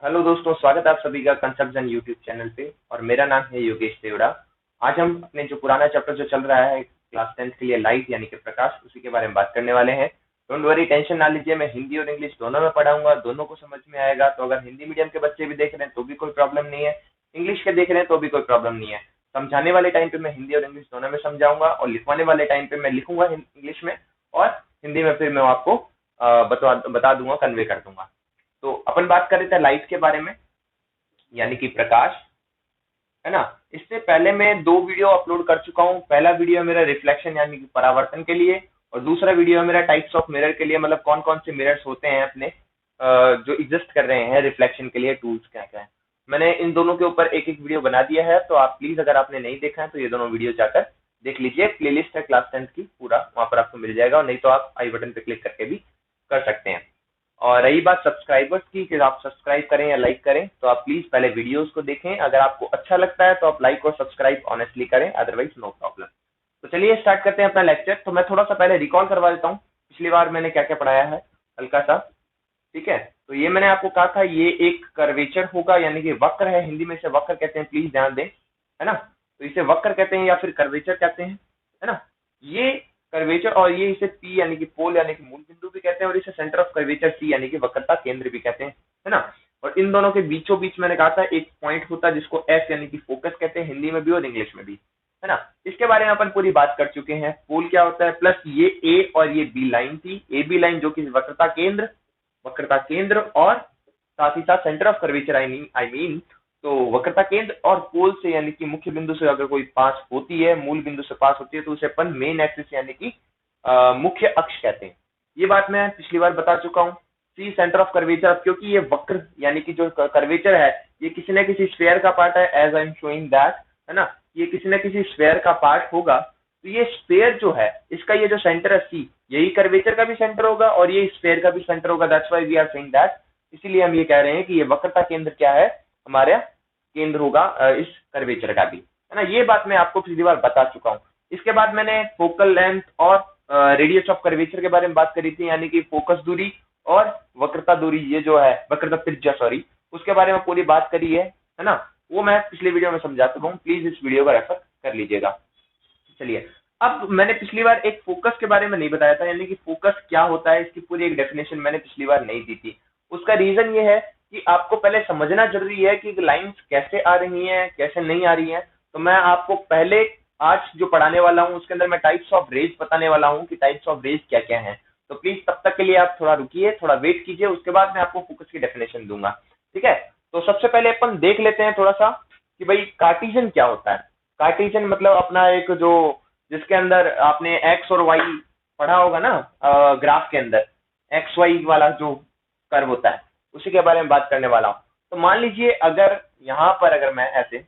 Hello दोस्तों, स्वागत है आप सभी का कंस्ट्रक्शन यूट्यूब चैनल पे। और मेरा नाम है योगेश देवड़ा। आज हम अपने जो पुराना चैप्टर जो चल रहा है क्लास 10th के लिए, लाइट यानी कि प्रकाश, उसी के बारे में बात करने वाले हैं। डोंट वरी, टेंशन ना लीजिए, मैं हिंदी और इंग्लिश दोनों में पढ़ाऊंगा, दोनों को समझ में आएगा। तो अगर हिंदी मीडियम के बच्चे भी देख रहे हैं तो भी कोई प्रॉब्लम नहीं है, इंग्लिश के देख रहे हैं तो भी कोई प्रॉब्लम नहीं है। समझाने वाले टाइम पे मैं हिंदी और इंग्लिश दोनों में समझाऊंगा, और लिखवाने वाले टाइम पे मैं लिखूंगा इंग्लिश में, और हिंदी में फिर मैं आपको बता दूंगा, कन्वे कर दूंगा। तो अपन बात कर रहे थे लाइट के बारे में, यानी कि प्रकाश, है ना। इससे पहले मैं दो वीडियो अपलोड कर चुका हूँ। पहला वीडियो है मेरा रिफ्लेक्शन यानी कि परावर्तन के लिए, और दूसरा वीडियो है मेरा टाइप्स ऑफ मिरर के लिए, मतलब कौन कौन से मिरर्स होते हैं अपने जो एग्जिस्ट कर रहे हैं रिफ्लेक्शन के लिए, टूल्स क्या क्या है। मैंने इन दोनों के ऊपर एक एक वीडियो बना दिया है, तो आप प्लीज, अगर आपने नहीं देखा है तो ये दोनों वीडियो जाकर देख लीजिए। प्लेलिस्ट है क्लास 10th की, पूरा वहां पर आपको मिल जाएगा, और नहीं तो आप आई बटन पे क्लिक करके भी कर सकते हैं। और रही बात सब्सक्राइबर्स की, कि आप सब्सक्राइब करें या लाइक करें, तो आप प्लीज पहले वीडियोस को देखें। अगर आपको अच्छा लगता है तो आप लाइक और सब्सक्राइब ऑनेस्टली करें, अदरवाइज नो प्रॉब्लम। तो चलिए स्टार्ट करते हैं अपना लेक्चर। तो मैं थोड़ा सा पहले रिकॉल करवा देता हूँ, पिछली बार मैंने क्या क्या पढ़ाया है, हल्का सा। ठीक है, तो ये मैंने आपको कहा था, ये एक कर्वेचर होगा, यानी कि वक्र है, हिंदी में इसे वक्र कहते हैं, प्लीज ध्यान दें, है ना। तो इसे वक्र कहते हैं या फिर कर्वेचर कहते हैं, है ना। ये कर्वेचर, और ये इसे पी यानी कि पोल यानी कि मूल बिंदु भी कहते हैं, और इसे सेंटर ऑफ कर्वेचर सी यानी कि वक्रता केंद्र भी कहते हैं, है ना। और इन दोनों के बीचों बीच मैंने कहा था एक पॉइंट होता है जिसको एफ यानी कि फोकस कहते हैं, हिंदी में भी और इंग्लिश में भी, है ना। इसके बारे में अपन पूरी बात कर चुके हैं। पोल क्या होता है, प्लस ये ए और ये बी लाइन थी, ए बी लाइन जो कि वक्रता केंद्र और साथ ही साथ centre of curvature, I mean. तो वक्रता केंद्र और पोल से यानी कि मुख्य बिंदु से अगर कोई पास होती है, मूल बिंदु से पास होती है, तो उसे अपन मेन एक्सिस यानी कि मुख्य अक्ष कहते हैं। ये बात मैं पिछली बार बता चुका हूँ। सी सेंटर ऑफ कर्वेचर, अब क्योंकि ये वक्र यानी कि जो कर्वेचर है, ये किसी न किसी स्फेयर का पार्ट है, as I am showing that, है ना। ये किसी न किसी स्फेयर का पार्ट होगा। तो ये स्फेयर जो है, इसका ये जो सेंटर है सी, यही कर्वेचर का भी सेंटर होगा और ये स्फेयर का भी सेंटर होगा। That's why we are saying that. इसीलिए हम ये कह रहे हैं कि ये वक्रता केंद्र क्या है, हमारा केंद्र होगा इस कर्वेचर का भी, है ना। ये बात मैं आपको पिछली बार बता चुका हूँ। इसके बाद मैंने फोकल लेंथ और रेडियस ऑफ कर्वेचर के बारे में बात करी थी, यानी कि फोकस दूरी और वक्रता दूरी, ये जो है वक्रता त्रिज्या, सॉरी, उसके बारे में पूरी बात करी है ना। वो मैं पिछले वीडियो में समझा चुका हूँ, प्लीज इस वीडियो का रेफर कर लीजिएगा। चलिए, अब मैंने पिछली बार एक फोकस के बारे में नहीं बताया था, यानी कि फोकस क्या होता है, इसकी पूरी एक डेफिनेशन मैंने पिछली बार नहीं दी थी। उसका रीजन ये है कि आपको पहले समझना जरूरी है कि लाइंस कैसे आ रही हैं, कैसे नहीं आ रही हैं। तो मैं आपको पहले आज जो पढ़ाने वाला हूँ उसके अंदर मैं टाइप्स ऑफ रेज बताने वाला हूँ कि टाइप्स ऑफ रेज क्या क्या है। तो प्लीज तब तक के लिए आप थोड़ा रुकिए, थोड़ा वेट कीजिए, उसके बाद मैं आपको फोकस की डेफिनेशन दूंगा। ठीक है, तो सबसे पहले अपन देख लेते हैं थोड़ा सा कि भाई कार्टेशियन क्या होता है। कार्टेशियन मतलब अपना एक जो, जिसके अंदर आपने एक्स और वाई पढ़ा होगा ना, ग्राफ के अंदर एक्स वाई वाला जो कर्व होता है, उसी के बारे में बात करने वाला हूँ। तो मान लीजिए अगर यहाँ पर अगर मैं ऐसे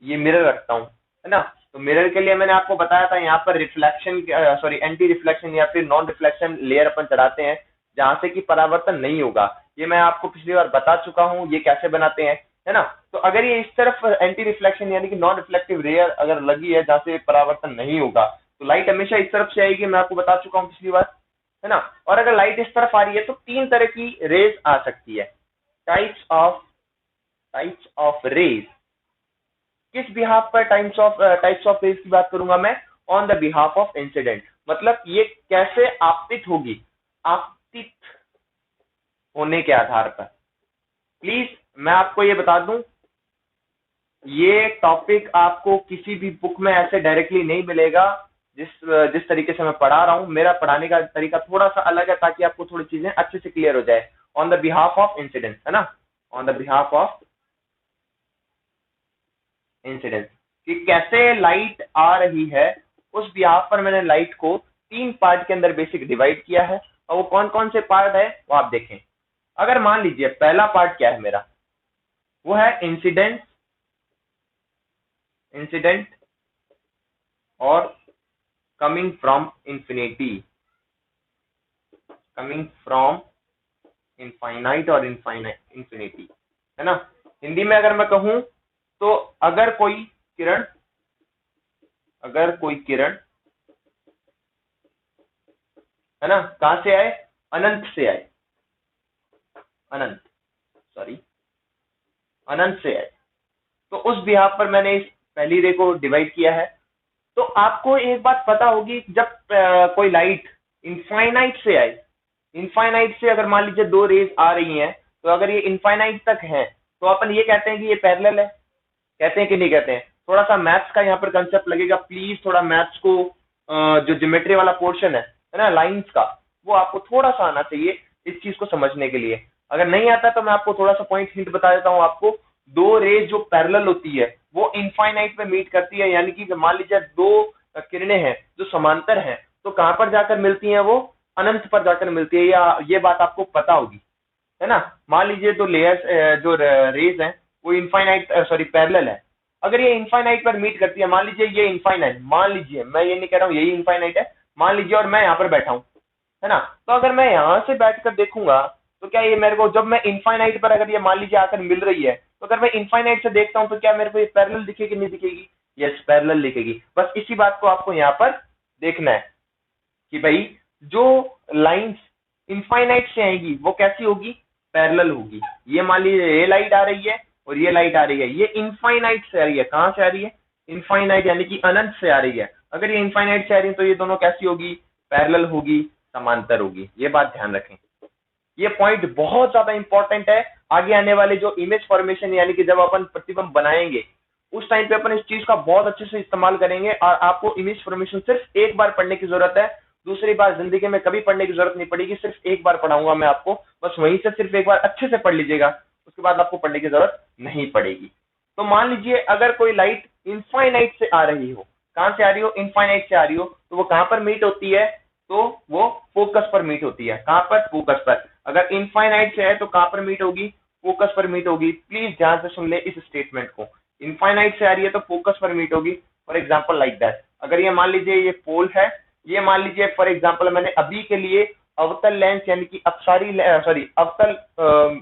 ये मिरर रखता हूँ, है ना। तो मिरर के लिए मैंने आपको बताया था, यहाँ पर रिफ्लेक्शन, सॉरी एंटी रिफ्लेक्शन या फिर नॉन रिफ्लेक्शन लेयर अपन चढ़ाते हैं, जहां से कि परावर्तन नहीं होगा। ये मैं आपको पिछली बार बता चुका हूँ ये कैसे बनाते हैं, है ना। तो अगर ये इस तरफ एंटी रिफ्लेक्शन यानी कि नॉन रिफ्लेक्टिव लेयर अगर लगी है जहां से परावर्तन नहीं होगा, तो लाइट हमेशा इस तरफ से आएगी, मैं आपको बता चुका हूँ पिछली बार, है ना। और अगर लाइट इस तरफ आ रही है तो तीन तरह की रेज आ सकती है। टाइप्स ऑफ रेज, किस बिहाफ पर टाइप्स ऑफ रेज की बात करूंगा मैं, on the behalf of incident, मतलब ये कैसे आपतित होगी, आपतित होने के आधार पर। प्लीज मैं आपको ये बता दूं, ये टॉपिक आपको किसी भी बुक में ऐसे डायरेक्टली नहीं मिलेगा। जिस जिस तरीके से मैं पढ़ा रहा हूँ, मेरा पढ़ाने का तरीका थोड़ा सा अलग है, ताकि आपको थोड़ी चीजें अच्छे से क्लियर हो जाए। On the behalf of incident, है ना, on the behalf of incidence, कि कैसे लाइट आ रही है, उस बिहाफ पर मैंने लाइट को तीन पार्ट के अंदर बेसिक डिवाइड किया है। और वो कौन कौन से पार्ट है वो आप देखें। अगर मान लीजिए पहला पार्ट क्या है मेरा, वो है इंसिडेंट, इंसिडेंट और coming from infinity, coming from infinite और इंफिनिटी, है ना। हिंदी में अगर मैं कहूं तो अगर कोई किरण, है ना, कहां से आए, अनंत से आए, अनंत, सॉरी, अनंत से है, तो उस बिहाफ पर मैंने इस पहली रे को डिवाइड किया है। तो आपको एक बात पता होगी, जब कोई लाइट इनफाइनाइट से आए, इनफाइनाइट से अगर मान लीजिए दो रेज आ रही हैं, तो अगर ये इनफाइनाइट तक है तो अपन ये कहते हैं कि ये पैरेलल है, कहते हैं कि नहीं कहते हैं? थोड़ा सा मैथ्स का यहाँ पर कंसेप्ट लगेगा, प्लीज थोड़ा मैथ्स को जो ज्योमेट्री वाला पोर्शन है ना, लाइंस का, वो आपको थोड़ा सा आना चाहिए इस चीज को समझने के लिए। अगर नहीं आता तो मैं आपको थोड़ा सा पॉइंट हिंट बता देता हूँ आपको। दो रेज जो पैरेलल होती है वो इनफाइनाइट में मीट करती है, यानी कि मान लीजिए दो किरणें हैं जो समांतर हैं, तो कहां पर जाकर मिलती हैं? वो अनंत पर जाकर मिलती है, या ये बात आपको पता होगी, है ना। मान लीजिए दो लेयर्स जो रेज हैं वो इनफाइनाइट सॉरी पैरेलल है, अगर ये इनफाइनाइट पर मीट करती है, मान लीजिए ये इनफाइनाइट, मान लीजिए, मैं ये नहीं कह रहा हूँ यही इनफाइनाइट है, मान लीजिए, और मैं यहाँ पर बैठा हूँ, है ना, तो अगर मैं यहाँ से बैठकर देखूंगा तो क्या ये मेरे को, जब मैं इनफाइनाइट पर अगर ये मान लीजिए आकर मिल रही है, तो अगर मैं इनफाइनाइट से देखता हूँ तो क्या मेरे को ये पैरेलल दिखेगी नहीं दिखेगी? यस, पैरेलल दिखेगी। बस इसी बात को आपको यहाँ पर देखना है कि भाई जो लाइंस इनफाइनाइट से आएगी वो कैसी होगी? पैरेलल होगी। ये मान लीजिए ये लाइट आ रही है और ये लाइट आ रही है, ये इनफाइनाइट से आ रही है। कहां से आ रही है? इनफाइनाइट, यानी कि अनंत से आ रही है। अगर ये इनफाइनाइट से आ रही है तो ये दोनों कैसी होगी? पैरेलल होगी, समांतर होगी। ये बात ध्यान रखें, ये पॉइंट बहुत ज्यादा इंपॉर्टेंट है। आगे आने वाले जो इमेज फॉर्मेशन, यानी कि जब अपन प्रतिबिंब बनाएंगे उस टाइम पे अपन इस चीज का बहुत अच्छे से इस्तेमाल करेंगे, और आपको इमेज फॉर्मेशन सिर्फ एक बार पढ़ने की जरूरत है, दूसरी बार जिंदगी में कभी पढ़ने की जरूरत नहीं पड़ेगी। सिर्फ एक बार पढ़ाऊंगा मैं आपको, बस वहीं से सिर्फ एक बार अच्छे से पढ़ लीजिएगा, उसके बाद आपको पढ़ने की जरूरत नहीं पड़ेगी। तो मान लीजिए अगर कोई लाइट इनफाइनाइट से आ रही हो, कहां से आ रही हो? इनफाइनाइट से आ रही हो, तो वो कहां पर मीट होती है? तो वो फोकस पर मीट होती है। कहां पर? फोकस पर। अगर इनफाइनाइट से है तो कहां पर मीट होगी? फोकस पर मीट होगी। प्लीज ध्यान से सुन ले इस स्टेटमेंट को, इनफाइनाइट से आ रही है तो फोकस पर मीट होगी। फॉर एग्जाम्पल लाइक दैट, अगर ये मान लीजिए ये पोल है, ये मान लीजिए फॉर एग्जाम्पल मैंने अभी के लिए अवतल लेंस यानी कि अपसारी सॉरी अवतल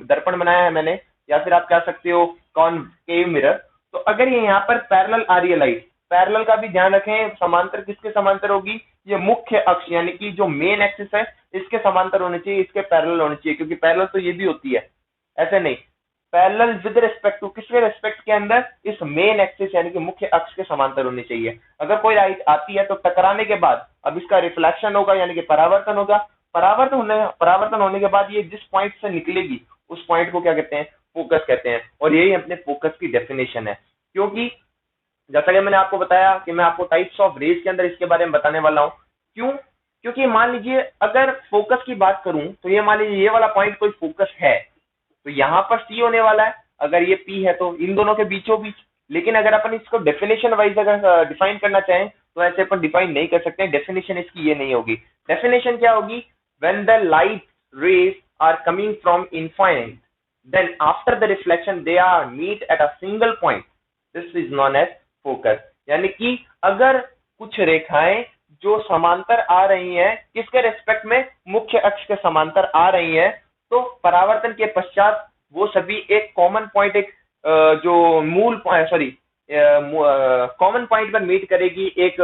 दर्पण बनाया है मैंने, या फिर आप कह सकते हो कॉनकेव मिरर। तो अगर ये यहाँ पर पैरेलल आ रही है लाइट, पैरेलल का भी ध्यान रखें, समांतर किसके समांतर होगी? ये मुख्य अक्ष यानी कि जो मेन एक्सिस है इसके समांतर होने चाहिए, इसके पैरेलल होने चाहिए, क्योंकि पैरेलल तो ये भी होती है, ऐसे नहीं। पैरेलल विद रिस्पेक्ट टू, किसके रिस्पेक्ट के अंदर? इस मेन एक्सिस यानी कि मुख्य अक्ष के समांतर होनी चाहिए। अगर कोई लाइट आती है तो टकराने के बाद अब इसका रिफ्लेक्शन होगा यानी कि परावर्तन होगा। परावर्तन होने के बाद ये जिस पॉइंट से निकलेगी उस पॉइंट को क्या कहते हैं? फोकस कहते हैं। और यही अपने फोकस की डेफिनेशन है, क्योंकि जैसा कि मैंने आपको बताया कि मैं आपको टाइप्स ऑफ रेज के अंदर इसके बारे में बताने वाला हूं। क्यों? क्योंकि मान लीजिए अगर फोकस की बात करूं तो ये मान लीजिए ये वाला पॉइंट कोई फोकस है, तो यहाँ पर सी होने वाला है, अगर ये पी है तो इन दोनों के बीचों बीच। लेकिन अगर अपन इसको डेफिनेशन वाइज अगर डिफाइन करना चाहें तो ऐसे अपन डिफाइन नहीं कर सकते। डेफिनेशन इसकी ये नहीं होगी। डेफिनेशन क्या होगी? When the light rays are coming from infinite, then after the reflection they are meet at a single point, this is known as focus. यानी कि अगर कुछ रेखाएं जो समांतर आ रही हैं, किसके रेस्पेक्ट में? मुख्य अक्ष के समांतर आ रही हैं, तो परावर्तन के पश्चात वो सभी एक कॉमन पॉइंट, एक जो मूल सॉरी कॉमन पॉइंट पर मीट करेगी। एक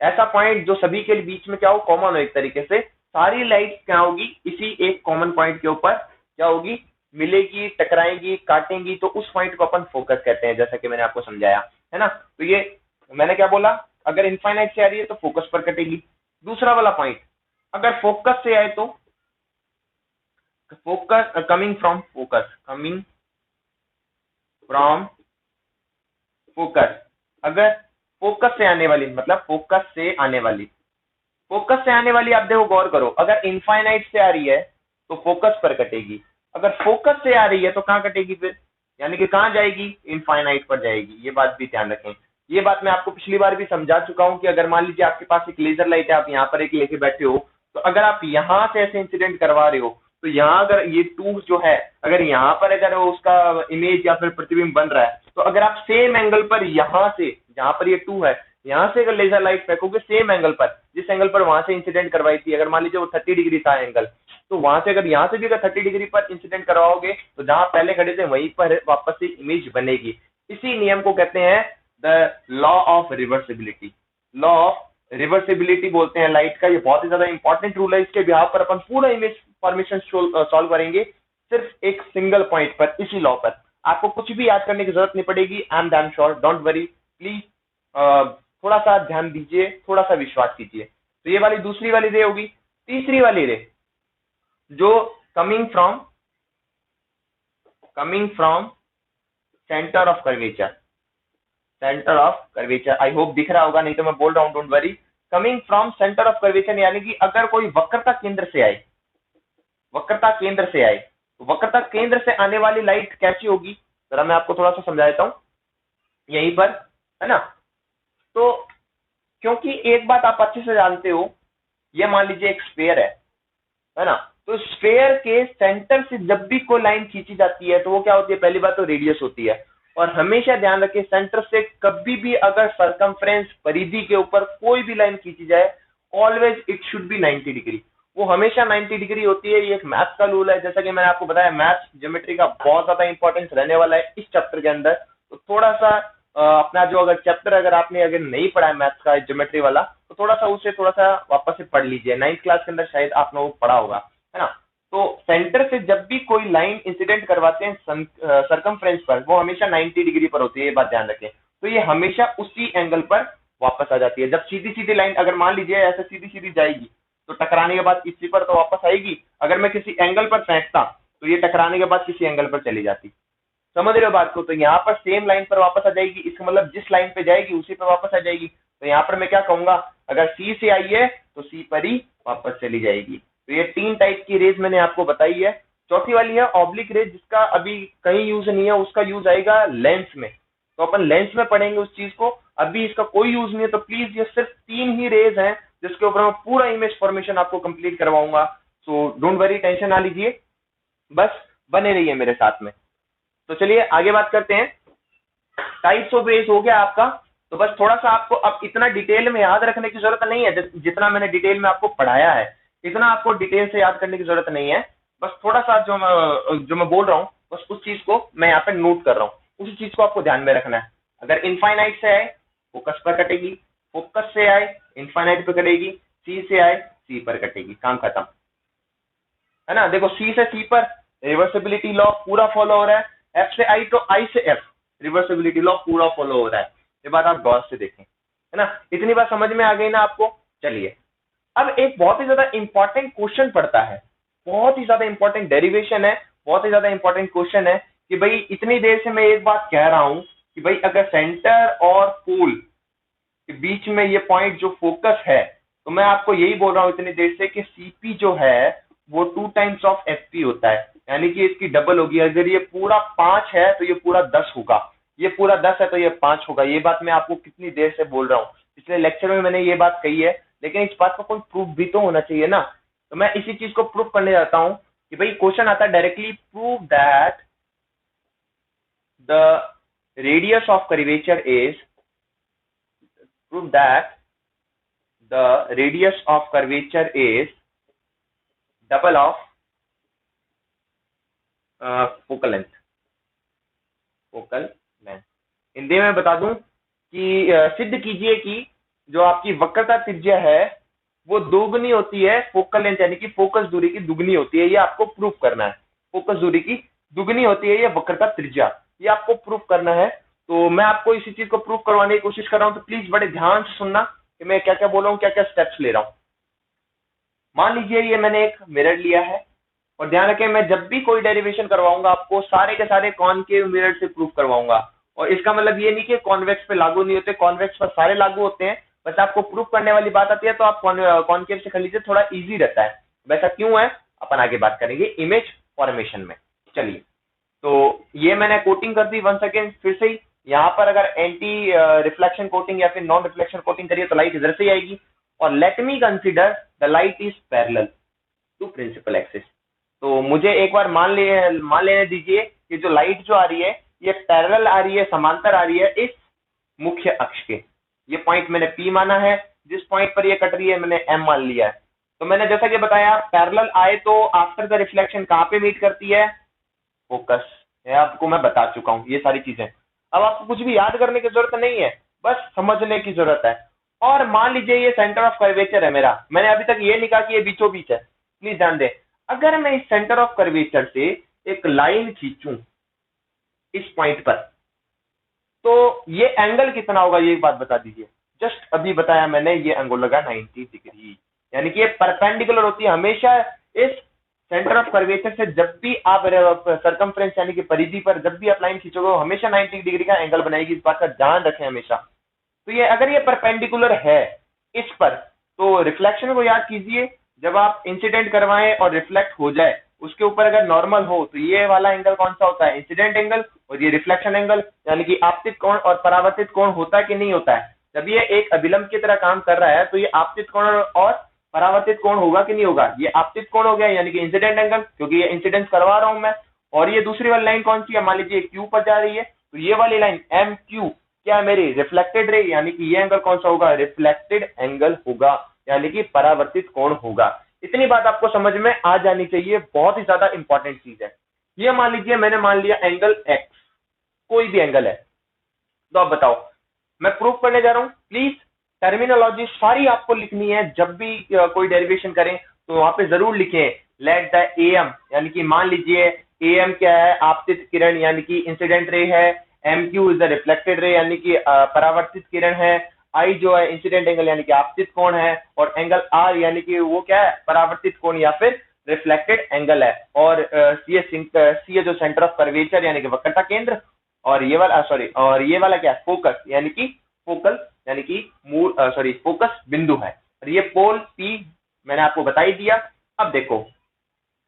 ऐसा पॉइंट जो सभी के बीच में क्या हो? कॉमन हो। एक तरीके से सारी लाइट क्या होगी? इसी एक कॉमन पॉइंट के ऊपर क्या होगी? मिलेगी, टकराएंगी, काटेंगी, तो उस पॉइंट को अपन फोकस कहते हैं, जैसा कि मैंने आपको समझाया, है ना। तो ये मैंने क्या बोला? अगर इनफाइनाइट से आ रही है तो फोकस पर कटेगी। दूसरा वाला पॉइंट, अगर फोकस से आए तो फोकस कमिंग फ्रॉम फोकस, अगर फोकस से आने वाली, मतलब फोकस से आने वाली आप देखो, गौर करो, अगर इनफाइनाइट से आ रही है तो फोकस पर कटेगी। अगर फोकस से आ रही है तो कहां कटेगी फिर? यानी कि कहां जाएगी? इनफाइनाइट पर जाएगी। ये बात भी ध्यान रखें। ये बात मैं आपको पिछली बार भी समझा चुका हूं कि अगर मान लीजिए आपके पास एक लेजर लाइट है, आप यहाँ पर एक लेके बैठे हो, तो अगर आप यहाँ से ऐसे इंसिडेंट करवा रहे हो तो यहाँ अगर ये टू जो है, अगर यहाँ पर अगर उसका इमेज या फिर प्रतिबिंब बन रहा है, तो अगर आप सेम एंगल पर यहाँ से, जहां पर ये टू है, यहाँ से अगर लेजर लाइट फेंकोगे सेम एंगल पर, जिस एंगल पर वहां से इंसिडेंट करवाई थी, अगर मान लीजिए वो 30 डिग्री था एंगल, तो वहां से अगर यहाँ से भी अगर 30 डिग्री पर इंसिडेंट करवाओगे तो जहां पहले खड़े थे वहीं पर वापस से इमेज बनेगी। इसी नियम को कहते हैं the law of reversibility. Law of reversibility बोलते हैं लाइट का। ये बहुत ही ज्यादा इंपॉर्टेंट रूल है। इसके बिहाव पर अपन पूरा इमेज फॉर्मेशन सॉल्व करेंगे सिर्फ एक सिंगल पॉइंट पर, इसी लॉ पर। आपको कुछ भी याद करने की जरूरत नहीं पड़ेगी, I am damn sure, don't worry, please थोड़ा सा ध्यान दीजिए, थोड़ा सा विश्वास कीजिए। तो ये वाली दूसरी वाली रे होगी। तीसरी वाली रे जो coming from centre of curvature, I hope दिख रहा होगा, नहीं तो मैं बोल रहा हूं, don't worry. Coming from centre of curvature यानी कि अगर कोई वक्रता केंद्र से आए, तो वक्रता केंद्र से आने वाली लाइट कैसी होगी, जरा मैं आपको थोड़ा सा समझा देता हूं यहीं पर, है ना। तो क्योंकि एक बात आप अच्छे से जानते हो, ये मान लीजिए एक स्फेयर है ना। तो स्फेयर के सेंटर से जब भी कोई लाइन खींची जाती है तो वो क्या होती है, पहली बात तो रेडियस होती है। और हमेशा ध्यान रखें, सेंटर से कभी भी अगर सरकमफ्रेंस, परिधि के ऊपर कोई भी लाइन खींची जाए, always it should be 90 degree, वो हमेशा 90 डिग्री होती है। ये एक मैथ्स का रूल है, जैसा कि मैंने आपको बताया, मैथ्स ज्योमेट्री का बहुत ज्यादा इंपॉर्टेंस रहने वाला है इस चैप्टर के अंदर। तो थोड़ा सा अपना जो अगर चैप्टर आपने नहीं पढ़ा है मैथ्स का ज्योमेट्री वाला, तो थोड़ा सा उसे थोड़ा सा वापस से पढ़ लीजिए, 9th क्लास के अंदर शायद आपने वो पढ़ा होगा, है ना। तो सेंटर से जब भी कोई लाइन इंसिडेंट करवाते हैं सरकमफ्रेंस पर, वो हमेशा 90 डिग्री पर होती है, ये बात ध्यान रखें। तो ये हमेशा उसी एंगल पर वापस आ जाती है। जब सीधी सीधी लाइन अगर मान लीजिए ऐसे सीधी सीधी जाएगी, तो टकराने के बाद किसी पर तो वापस आएगी। अगर मैं किसी एंगल पर फेंकता तो ये टकराने के बाद किसी एंगल पर चली जाती। समझ रहे हो बात को। तो यहाँ पर सेम लाइन पर वापस आ जाएगी, इसका मतलब जिस लाइन पे जाएगी उसी पे वापस आ जाएगी। तो यहाँ पर मैं क्या कहूंगा, अगर सी से आई है तो सी पर ही वापस चली जाएगी। तो ये 3 टाइप की रेज मैंने आपको बताई है। चौथी वाली है ऑब्लिक रेज, जिसका अभी कहीं यूज नहीं है, उसका यूज आएगा लेंस में। तो अपन लेंस में पढ़ेंगे उस चीज को, अभी इसका कोई यूज नहीं है। तो प्लीज ये सिर्फ 3 ही रेज हैं जिसके ऊपर मैं पूरा इमेज फॉर्मेशन आपको कंप्लीट करवाऊंगा। सो डोंट वरी, टेंशन ना लीजिए, बस बने रहिए मेरे साथ में। तो चलिए आगे बात करते हैं। टाइप्स ऑफ रेज हो गया आपका। तो बस थोड़ा सा आपको अब इतना डिटेल में याद रखने की जरूरत नहीं है, जितना मैंने डिटेल में आपको पढ़ाया है इतना आपको डिटेल से याद करने की जरूरत नहीं है। बस थोड़ा सा जो मैं बोल रहा हूँ, बस उस चीज को मैं यहाँ पे नोट कर रहा हूँ, उसी चीज को आपको ध्यान में रखना है। अगर इनफाइनाइट से आए फोकस पर कटेगी, फोकस से आए इनफाइनाइट पर कटेगी, सी से आए सी पर कटेगी, काम खत्म, है ना। देखो सी से सी पर रिवर्सिबिलिटी लॉ पूरा फॉलो हो रहा है, एफ से आई तो आई से एफ रिवर्सिबिलिटी लॉ पूरा फॉलो हो रहा है। ये बात आप गौर से देखें, है ना। इतनी बात समझ में आ गई ना आपको। चलिए अब एक बहुत ही ज्यादा इंपॉर्टेंट क्वेश्चन पड़ता है, बहुत ही ज्यादा इंपॉर्टेंट डेरिवेशन है, बहुत ही ज्यादा इंपॉर्टेंट क्वेश्चन है कि भाई इतनी देर से मैं एक बात कह रहा हूं कि भाई अगर सेंटर और पोल के बीच में ये पॉइंट जो फोकस है, तो मैं आपको यही बोल रहा हूं इतनी देर से कि सीपी जो है वो 2 टाइम्स ऑफ एफपी होता है, यानी कि इसकी डबल होगी। अगर ये पूरा 5 है तो ये पूरा 10 होगा, ये पूरा 10 है तो ये 5 होगा। ये बात मैं आपको कितनी देर से बोल रहा हूँ, पिछले लेक्चर में मैंने ये बात कही है, लेकिन इस बात का कोई प्रूफ भी तो होना चाहिए ना। तो मैं इसी चीज को प्रूफ करने जाता हूँ कि भाई क्वेश्चन आता है directly, prove that the radius of curvature is prove that the radius of curvature is double of focal length। Hindi में बता दूं कि सिद्ध कीजिए कि जो आपकी वक्रता त्रिज्या है वो दोगुनी होती है फोकल लेंथ, यानी कि फोकस दूरी की दुगनी होती है। ये आपको प्रूफ करना है, फोकस दूरी की दुगनी होती है ये वक्रता त्रिज्या, ये आपको प्रूफ करना है। तो मैं आपको इसी चीज को प्रूफ करवाने की कोशिश कर रहा हूं, तो प्लीज बड़े ध्यान से सुनना कि मैं क्या क्या बोल रहा हूँ, क्या क्या स्टेप्स ले रहा हूँ। मान लीजिए ये मैंने एक मिरर लिया है, और ध्यान रखें मैं जब भी कोई डेरिवेशन करवाऊंगा आपको सारे के सारे कॉनकेव मिरर से प्रूफ करवाऊंगा। और इसका मतलब ये नहीं कि कॉन्वेक्स पे लागू नहीं होते, कॉन्वेक्स पर सारे लागू होते हैं, बस आपको प्रूफ करने वाली बात आती है तो आप कॉनकेव से कर लीजिए, थोड़ा इजी रहता है। वैसा क्यों है अपन आगे बात करेंगे इमेज फॉर्मेशन में। चलिए तो ये मैंने कोटिंग कर दी 1 सेकेंड फिर से ही। यहाँ पर अगर एंटी रिफ्लेक्शन कोटिंग या फिर नॉन रिफ्लेक्शन कोटिंग करिए तो लाइट इधर से ही आएगी। और let me consider the light is parallel to principal axis. तो मुझे एक बार मान लेने दीजिए कि जो लाइट जो आ रही है ये पैरेलल आ रही है, समांतर आ रही है इस मुख्य अक्ष के। ये पॉइंट मैंने P माना है, जिस पॉइंट पर ये कट रही है मैंने M मान लिया है। तो मैंने जैसा कि बताया पैरेलल आए तो आफ्टर द रिफ्लेक्शन कहाँ पे मीट करती है, फोकस। आपको मैं बता चुका हूँ ये सारी चीजें, अब आपको कुछ भी याद करने की जरूरत नहीं है, बस समझने की जरूरत है। और मान लीजिए ये सेंटर ऑफ कर्वेचर है मेरा, मैंने अभी तक ये नहीं कहा कि ये बीचों बीच है, प्लीज ध्यान दें। अगर मैं इस सेंटर ऑफ कर्वेचर से एक लाइन खींचूं, इस पॉइंट पर, तो ये एंगल कितना होगा ये एक बात बता दीजिए। जस्ट अभी बताया मैंने, ये एंगल लगा 90 डिग्री, यानी कि ये परपेंडिकुलर होती है हमेशा इस सेंटर ऑफ कर्वेचर से। जब भी आप सरकमफ्रेंस यानी कि परिधि पर जब भी आप लाइन खींचोगे, हमेशा 90 डिग्री का एंगल बनाएगी, इस बात का ध्यान रखें हमेशा। तो ये अगर ये परपेंडिकुलर है इस पर, तो रिफ्लेक्शन को याद कीजिए, जब आप इंसिडेंट करवाएं और रिफ्लेक्ट हो जाए उसके ऊपर अगर नॉर्मल हो, तो ये वाला एंगल कौन सा होता है, इंसिडेंट एंगल, और ये रिफ्लेक्शन एंगल यानी कि आपतित कोण और परावर्तित कोण होता है कि नहीं होता है। जब ये एक अभिलंब की तरह काम कर रहा है तो ये आपतित कोण और परावर्तित कोण होगा कि नहीं होगा, ये आपतित कोण हो गया यानी कि इंसिडेंट एंगल, क्योंकि ये इंसिडेंस करवा रहा हूं मैं। और ये दूसरी वाली लाइन कौन सी है, मान लीजिए क्यू पर जा रही है, तो ये वाली लाइन एम क्यू क्या है मेरी, रिफ्लेक्टेड रे, यानी कि ये एंगल कौन सा होगा, रिफ्लेक्टेड एंगल होगा, यानी कि परावर्तित कोण होगा। इतनी बात आपको समझ में आ जानी चाहिए, बहुत ही ज्यादा इंपॉर्टेंट चीज है। ये मान लीजिए मैंने मान लिया एंगल एक्स, कोई भी एंगल है, तो आप बताओ, मैं प्रूफ करने जा रहा हूं। प्लीज टर्मिनोलॉजी सारी आपको लिखनी है, जब भी कोई डेरिवेशन करें तो वहां पे जरूर लिखें लेट द एम, यानी कि मान लीजिए एम क्या है, आपतित किरण यानी कि इंसिडेंट रे है, M Q is the reflected ray यानी कि परावर्तित किरण है, आई जो है इंसिडेंट एंगल यानी कि आपतित कोण है, और एंगल आर यानी कि वो क्या है, परावर्तित कोण या फिर रिफ्लेक्टेड एंगल है, और सी जो सेंटर ऑफ कर्वेचर यानी कि वक्रता केंद्र, और ये वाला सॉरी, और ये वाला क्या है, फोकस यानी कि फोकल यानी कि मूल फोकस बिंदु है, और ये पोल पी मैंने आपको बता ही दिया। अब देखो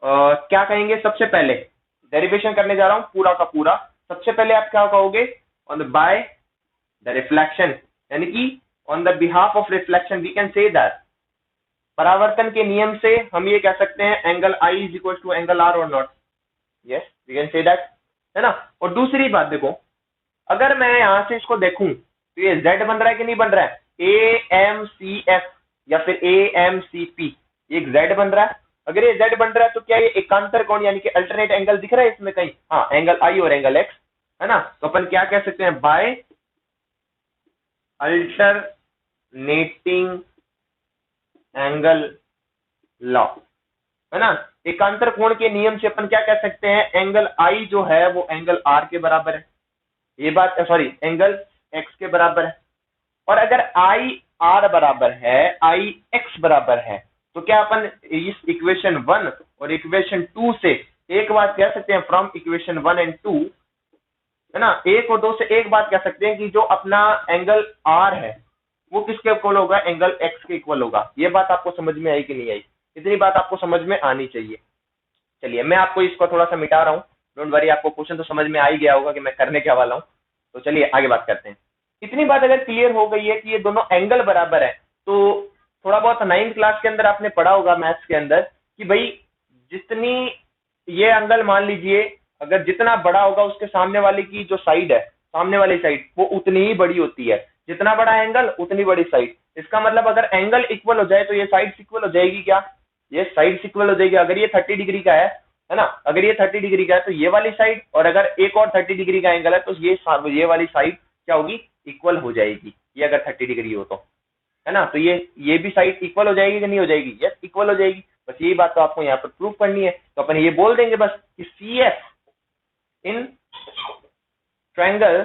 क्या कहेंगे, सबसे पहले डेरिवेशन करने जा रहा हूं पूरा का पूरा। सबसे पहले आप क्या कहोगे, on the by the reflection, यानी कि on the behalf of reflection we can say that, परावर्तन के नियम से हम ये कह सकते हैं angle I is equal to angle R और not, yes we can say that, है ना। और दूसरी बात देखो, अगर मैं यहां से इसको देखूं तो ये z बन रहा है कि नहीं बन रहा है, ए एम सी एफ या फिर ए एम सी पी, एक z बन रहा है। अगर ये z बन रहा है तो क्या ये एकांतर कोण यानी कि अल्टरनेट एंगल दिख रहा है इसमें कहीं, हाँ एंगल आई और एंगल एक्स, है ना। तो अपन क्या कह सकते हैं, बाय अल्टरनेटिंग एंगल लॉ, है ना। एकांतर कोण के नियम से अपन क्या कह सकते हैं, एंगल आई जो है वो एंगल आर के बराबर है, ये बात सॉरी एंगल एक्स के बराबर है। और अगर आई आर बराबर है, आई एक्स बराबर है, तो क्या अपन इस इक्वेशन 1 और इक्वेशन 2 से एक बात कह सकते हैं, फ्रॉम इक्वेशन 1 एंड 2, है ना, एक और दो से एक बात कह सकते हैं कि जो अपना एंगल आर है वो किसके इक्वल होगा, एंगल एक्स के इक्वल होगा। ये बात आपको समझ में आई कि नहीं आई, इतनी बात आपको समझ में आनी चाहिए। चलिए मैं आपको इसको थोड़ा सा मिटा रहा हूँ, डोंट वरी, आपको क्वेश्चन तो समझ में आ ही गया होगा कि मैं करने क्या वाला हूँ। तो चलिए आगे बात करते हैं। इतनी बात अगर क्लियर हो गई है कि ये दोनों एंगल बराबर है, तो थोड़ा बहुत 9th क्लास के अंदर आपने पढ़ा होगा मैथ्स के अंदर कि भाई जितनी ये एंगल मान लीजिए अगर जितना बड़ा होगा उसके सामने वाले की जो साइड है, सामने वाली साइड वो उतनी ही बड़ी होती है, जितना बड़ा एंगल उतनी बड़ी साइड। इसका मतलब अगर एंगल इक्वल हो जाए तो ये साइड इक्वल हो जाएगी, क्या ये साइड इक्वल हो जाएगी। अगर ये 30 डिग्री का है ना, अगर ये 30 डिग्री का है तो ये वाली साइड, और अगर एक और 30 डिग्री का एंगल है तो ये वाली साइड क्या होगी, इक्वल हो जाएगी। ये अगर 30 डिग्री हो तो, है ना, तो ये भी साइड इक्वल हो जाएगी कि नहीं हो जाएगी, यस इक्वल हो जाएगी। बस यही बात तो आपको यहाँ पर प्रूव करनी है। तो अपन ये बोल देंगे बस कि C F in triangle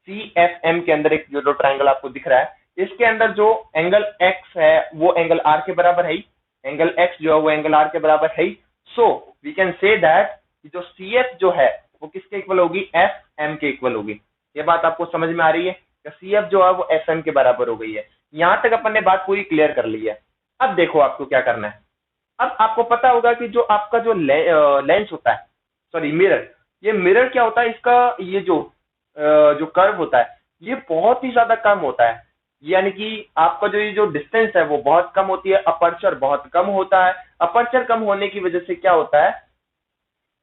C F M के अंदर एक जो ट्रायंगल आपको दिख रहा है, इसके अंदर जो एंगल एक्स है वो एंगल आर के बराबर है, एंगल एक्स जो है वो एंगल आर के बराबर है। So we can say that जो सी एफ जो है वो किसके इक्वल होगी, एफ एम के इक्वल होगी। ये बात आपको समझ में आ रही है, सी एफ जो है वो एफ एम के बराबर हो गई है। यहां तक अपन ने बात पूरी क्लियर कर ली है। अब देखो आपको क्या करना है। अब आपको पता होगा कि जो आपका जो लेंस होता है, सॉरी मिरर, ये मिरर क्या होता है, इसका ये जो कर्व होता है ये बहुत ही ज्यादा कम होता है, यानी कि आपका जो ये जो डिस्टेंस है वो बहुत कम होती है, अपर्चर बहुत कम होता है। अपर्चर कम होने की वजह से क्या होता है,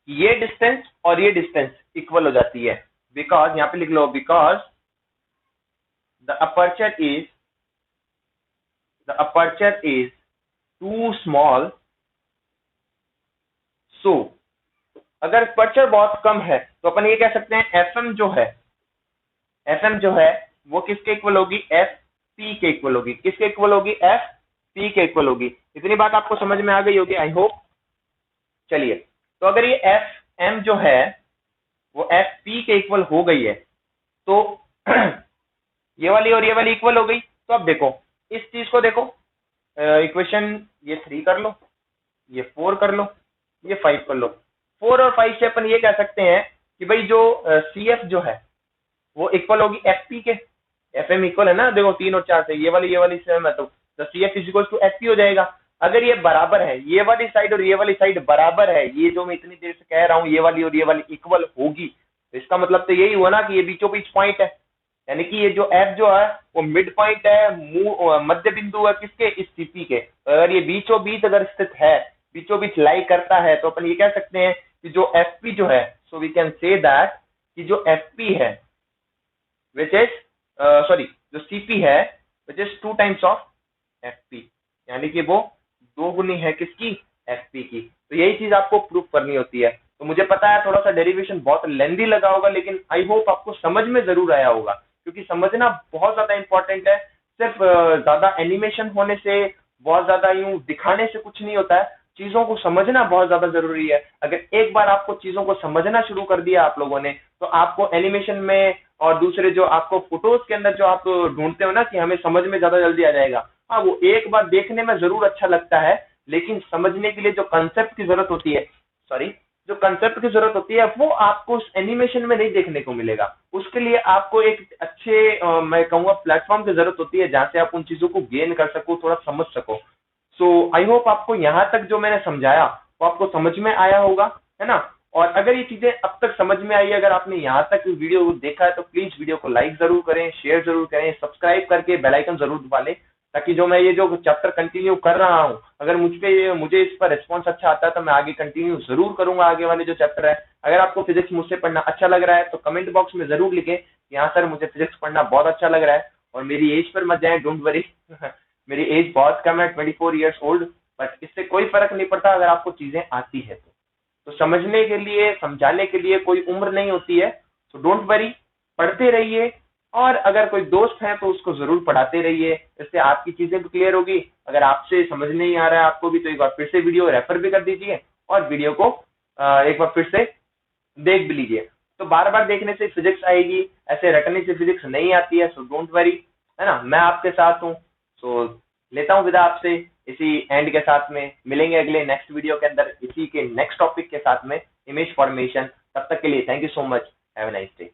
ये डिस्टेंस और ये डिस्टेंस इक्वल हो जाती है, बिकॉज यहां पे लिख लो, because the aperture is too small, so अगर अपर्चर बहुत कम है तो अपन ये कह सकते हैं एफएम जो है वो किसके इक्वल होगी, एफ पी के इक्वल होगी। किसके इक्वल होगी, एफ पी के इक्वल होगी। इतनी बात आपको समझ में आ गई होगी आई होप। चलिए तो अगर ये एफ एम जो है वो एफ पी के इक्वल हो गई है तो ये वाली और ये वाली इक्वल हो गई। तो अब देखो इस चीज को देखो, इक्वेशन ये 3 कर लो, ये 4 कर लो, ये 5 कर लो। 4 और 5 से अपन ये कह सकते हैं कि भाई जो सी एफ जो है वो इक्वल होगी एफ पी के। एफ एम इक्वल है ना, देखो 3 और 4 से ये वाली सेम है, तो C F is equal to F P हो जाएगा। अगर ये बराबर है, ये वाली साइड और ये वाली साइड बराबर है, ये जो मैं इतनी देर से कह रहा हूँ ये वाली और ये वाली इक्वल होगी, तो इसका मतलब तो यही हुआ ना कि ये बीचों बीच पॉइंट है, यानी कि ये जो एफ जो है वो मिड पॉइंट है, मध्य बिंदु है किसके, इस सीपी के। तो अगर ये बीचों बीच अगर स्थित है, बीचों बीच लाई करता है, तो अपन ये कह सकते हैं कि जो एफ पी जो है, so we can say that कि जो एफ पी है विच इज सॉरी जो सीपी है which is 2 times of F P, यानी कि वो 2 गुनी है किसकी, एफ पी की। तो यही चीज आपको प्रूफ करनी होती है। तो मुझे पता है थोड़ा सा डेरिवेशन बहुत लेंदी लगा होगा, लेकिन आई होप आपको समझ में जरूर आया होगा, क्योंकि समझना बहुत ज्यादा इंपॉर्टेंट है। सिर्फ ज्यादा एनिमेशन होने से, बहुत ज्यादा यूं दिखाने से कुछ नहीं होता है, चीजों को समझना बहुत ज्यादा जरूरी है। अगर एक बार आपको चीजों को समझना शुरू कर दिया आप लोगों ने, तो आपको एनिमेशन में और दूसरे जो आपको फोटोज के अंदर जो आप ढूंढते हो ना कि हमें समझ में ज्यादा जल्दी आ जाएगा, हाँ वो एक बार देखने में जरूर अच्छा लगता है, लेकिन समझने के लिए जो कंसेप्ट की जरूरत होती है, सॉरी जो कंसेप्ट की जरूरत होती है, वो आपको उस एनिमेशन में नहीं देखने को मिलेगा। उसके लिए आपको एक अच्छे मैं कहूंगा प्लेटफॉर्म की जरूरत होती है, जहां से आप उन चीजों को गेन कर सको, थोड़ा समझ सको। सो आई होप आपको यहाँ तक जो मैंने समझाया वो आपको समझ में आया होगा, है ना। और अगर ये चीजें अब तक समझ में आई, अगर आपने यहाँ तक वीडियो देखा है, तो प्लीज वीडियो को लाइक जरूर करें, शेयर जरूर करें, सब्सक्राइब करके बेल आइकन जरूर दबा लें, ताकि जो मैं ये जो चैप्टर कंटिन्यू कर रहा हूँ, अगर मुझे इस पर रिस्पॉन्स अच्छा आता है तो मैं आगे कंटिन्यू जरूर करूंगा आगे वाले जो चैप्टर है। अगर आपको फिजिक्स मुझसे पढ़ना अच्छा लग रहा है तो कमेंट बॉक्स में जरूर लिखें कि हाँ सर मुझे फिजिक्स पढ़ना बहुत अच्छा लग रहा है। और मेरी एज पर मत जाए, डोंट वरी मेरी एज बहुत कम है, 24 ईयर्स ओल्ड, बट इससे कोई फर्क नहीं पड़ता अगर आपको चीजें आती है तो समझने के लिए, समझाने के लिए कोई उम्र नहीं होती है। तो डोंट वरी, पढ़ते रहिए, और अगर कोई दोस्त है तो उसको जरूर पढ़ाते रहिए, इससे आपकी चीजें भी क्लियर होगी। अगर आपसे समझ नहीं आ रहा है आपको भी, तो एक बार फिर से वीडियो रेफर भी कर दीजिए और वीडियो को एक बार फिर से देख भी लीजिए। तो बार बार देखने से फिजिक्स आएगी, ऐसे रटने से फिजिक्स नहीं आती है। सो डोंट वरी, है ना, मैं आपके साथ हूँ। सो लेता हूँ विदा आपसे इसी एंड के साथ में। मिलेंगे अगले नेक्स्ट वीडियो के अंदर इसी के नेक्स्ट टॉपिक के साथ में, इमेज फॉर्मेशन। तब तक के लिए thank you so much, have a nice day.